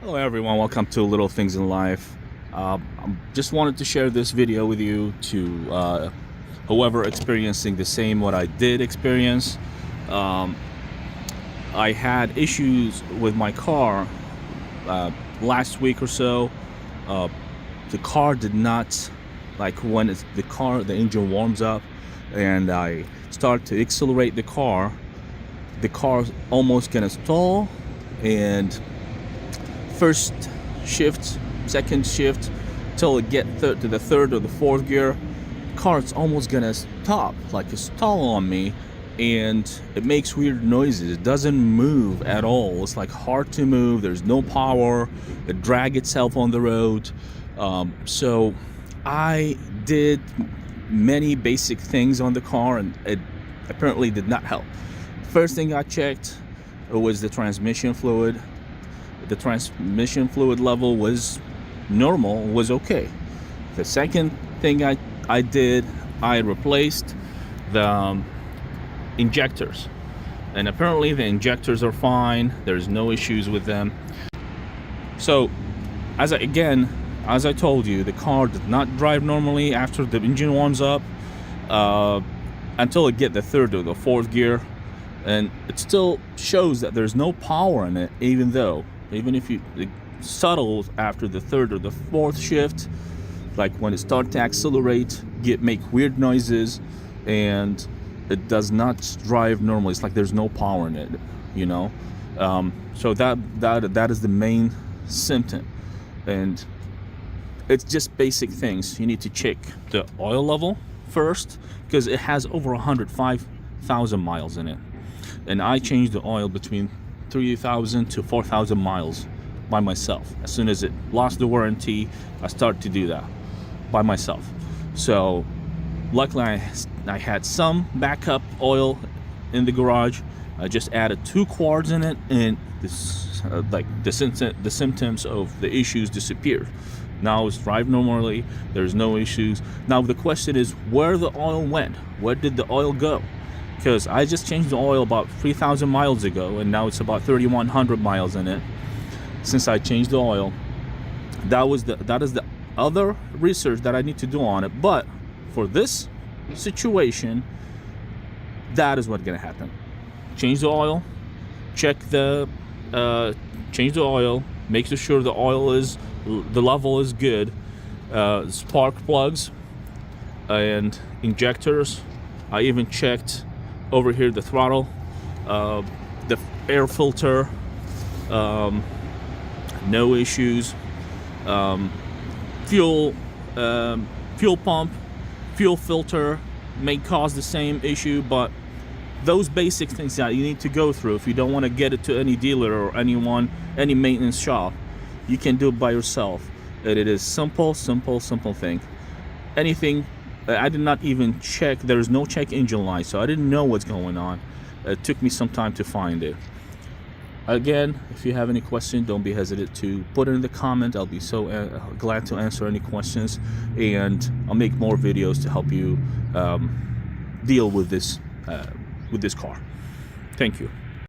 Hello everyone, welcome to Little Things in Life. I just wanted to share this video with you to whoever experiencing the same what I did experience. I had issues with my car last week or so. The car did not, like when the engine warms up and I start to accelerate the car's almost gonna stall, and first shift, second shift, till it get to the third or the fourth gear, car's almost gonna stop, like a stall on me, and it makes weird noises. It doesn't move at all. It's like hard to move. There's no power. It drag itself on the road. So I did many basic things on the car, and it apparently did not help. First thing I checked was the transmission fluid. The transmission fluid level was normal, was okay. The second thing I did, I replaced the injectors, and apparently the injectors are fine. There's no issues with them. So as I told you, the car did not drive normally after the engine warms up until it get the third or the fourth gear, and it still shows that there's no power in it, even if it settles after the third or the fourth shift. Like when it starts to accelerate, make weird noises, and it does not drive normally. It's like there's no power in it, you know. So that is the main symptom, and it's just basic things. You need to check the oil level first, because it has over 105,000 miles in it, and I changed the oil between 3,000 to 4,000 miles by myself. As soon as it lost the warranty, I started to do that by myself. So luckily I had some backup oil in the garage. I just added 2 quarts in it, and this the symptoms of the issues disappeared. Now it's drive normally. There's no issues. Now the question is where the oil went. Where did the oil go? Because I just changed the oil about 3,000 miles ago, and now it's about 3,100 miles in it since I changed the oil. That is the other research that I need to do on it. But for this situation, that is what's gonna happen. Change the oil, change the oil, make sure the level is good. Spark plugs and injectors. I even checked over here the throttle, the air filter, no issues. Fuel pump, fuel filter may cause the same issue, but those basic things that you need to go through if you don't want to get it to any dealer or any maintenance shop, you can do it by yourself. And it is simple thing. Anything. I did not even check. There's no check engine light, so I didn't know what's going on. It took me some time to find it. Again, if you have any questions, don't be hesitant to put it in the comment. I'll be so glad to answer any questions, and I'll make more videos to help you deal with this car. Thank you.